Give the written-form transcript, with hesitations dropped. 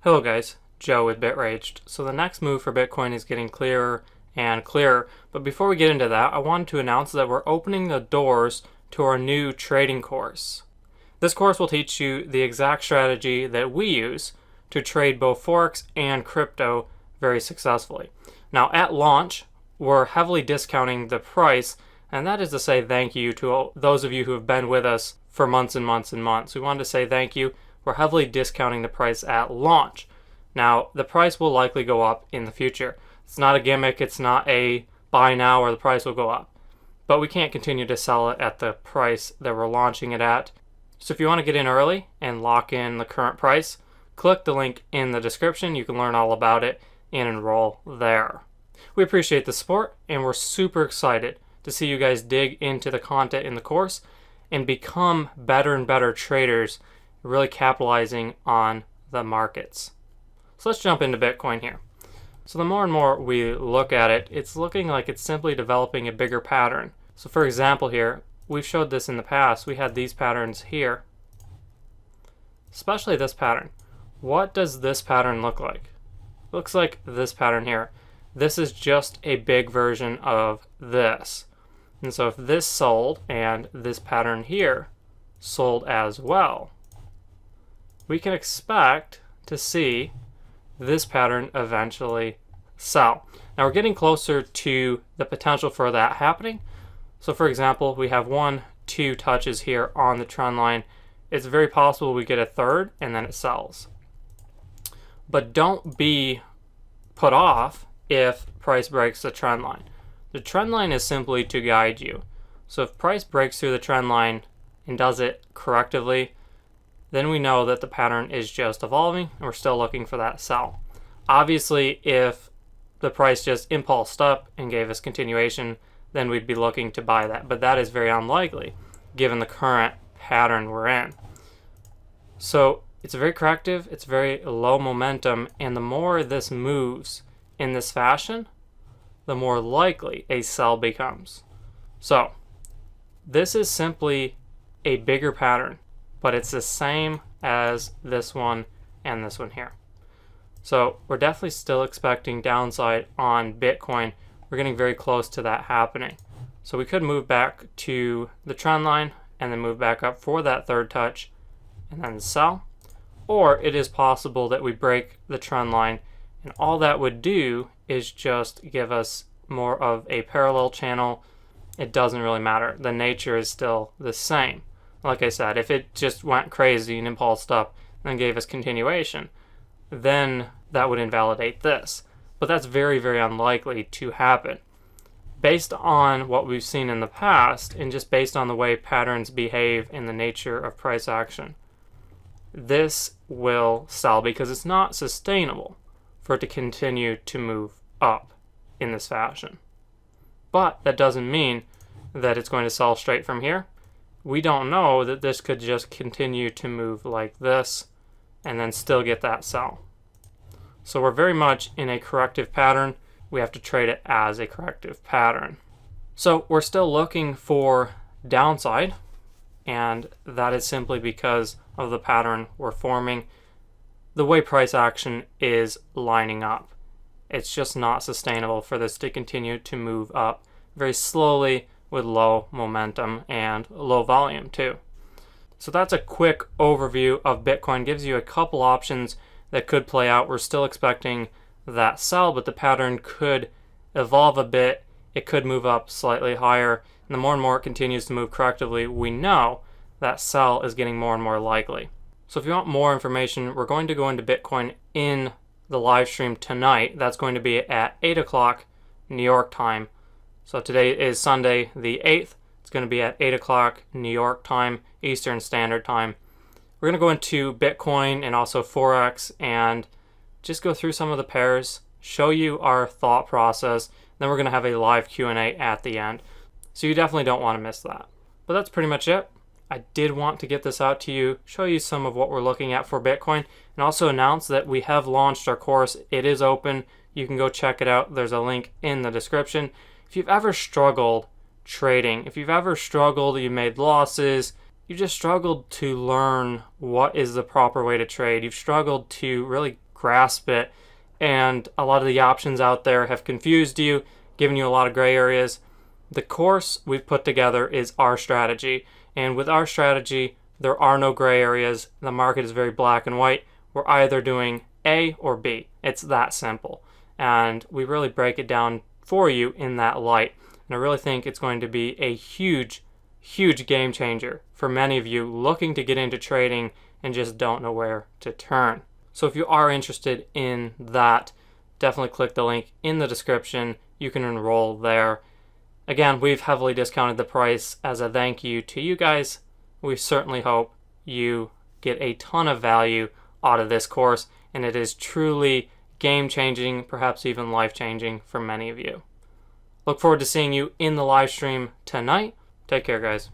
Hello guys, Joe with BitRaged. So the next move for Bitcoin is getting clearer and clearer, but before we get into that, I wanted to announce that we're opening the doors to our new trading course. This course will teach you the exact strategy that we use to trade both Forex and crypto very successfully. Now at launch, we're heavily discounting the price, and that is to say thank you to those of you who have been with us for months and months and months. We wanted to say thank you. We're heavily discounting the price at launch. Now, the price will likely go up in the future. It's not a gimmick, it's not a buy now or the price will go up. But we can't continue to sell it at the price that we're launching it at. So if you want to get in early and lock in the current price, click the link in the description. You can learn all about it and enroll there. We appreciate the support and we're super excited to see you guys dig into the content in the course and become better and better traders, really capitalizing on the markets. So let's jump into Bitcoin here. So the more and more we look at it, it's looking like it's simply developing a bigger pattern. So for example here, we've showed this in the past. We had these patterns here, especially this pattern. What does this pattern look like? It looks like this pattern here. This is just a big version of this. And so if this sold and this pattern here sold as well, we can expect to see this pattern eventually sell. Now we're getting closer to the potential for that happening. So for example, we have 1, 2 touches here on the trend line. It's very possible we get a third and then it sells. But don't be put off if price breaks the trend line. The trend line is simply to guide you. So if price breaks through the trend line and does it correctively, then we know that the pattern is just evolving and we're still looking for that sell. Obviously, if the price just impulsed up and gave us continuation, then we'd be looking to buy that. But that is very unlikely given the current pattern we're in. So it's very corrective, it's very low momentum, and the more this moves in this fashion, the more likely a sell becomes. So this is simply a bigger pattern, but it's the same as this one and this one here. So we're definitely still expecting downside on Bitcoin. We're getting very close to that happening. So we could move back to the trend line and then move back up for that third touch and then sell. Or it is possible that we break the trend line and all that would do is just give us more of a parallel channel. It doesn't really matter. The nature is still the same. Like I said, if it just went crazy and impulsed up and then gave us continuation, then that would invalidate this. But that's very, very unlikely to happen. Based on what we've seen in the past, and just based on the way patterns behave in the nature of price action, this will sell because it's not sustainable for it to continue to move up in this fashion. But that doesn't mean that it's going to sell straight from here. We don't know that this could just continue to move like this and then still get that sell. So we're very much in a corrective pattern. We have to trade it as a corrective pattern. So we're still looking for downside, and that is simply because of the pattern we're forming. The way price action is lining up. It's just not sustainable for this to continue to move up very slowly with low momentum and low volume too. So that's a quick overview of Bitcoin. Gives you a couple options that could play out. We're still expecting that sell, but the pattern could evolve a bit. It could move up slightly higher. And the more and more it continues to move correctively, we know that sell is getting more and more likely. So if you want more information, we're going to go into Bitcoin in the live stream tonight. That's going to be at 8 o'clock New York time. So today is Sunday the 8th. It's going to be at 8 o'clock New York time, Eastern Standard Time. We're going to go into Bitcoin and also Forex and just go through some of the pairs, show you our thought process. Then we're going to have a live Q&A at the end. So you definitely don't want to miss that. But that's pretty much it. I did want to get this out to you, show you some of what we're looking at for Bitcoin, and also announce that we have launched our course. It is open. You can go check it out. There's a link in the description. If you've ever struggled trading, if you've ever struggled, you made losses, you just struggled to learn what is the proper way to trade, you've struggled to really grasp it. And a lot of the options out there have confused you, given you a lot of gray areas. The course we've put together is our strategy. And with our strategy, there are no gray areas. The market is very black and white. We're either doing A or B. It's that simple. And we really break it down for you in that light. And I really think it's going to be a huge, huge game changer for many of you looking to get into trading and just don't know where to turn. So if you are interested in that, definitely click the link in the description. You can enroll there. Again, we've heavily discounted the price as a thank you to you guys. We certainly hope you get a ton of value out of this course, and it is truly game-changing, perhaps even life-changing for many of you. Look forward to seeing you in the live stream tonight. Take care, guys.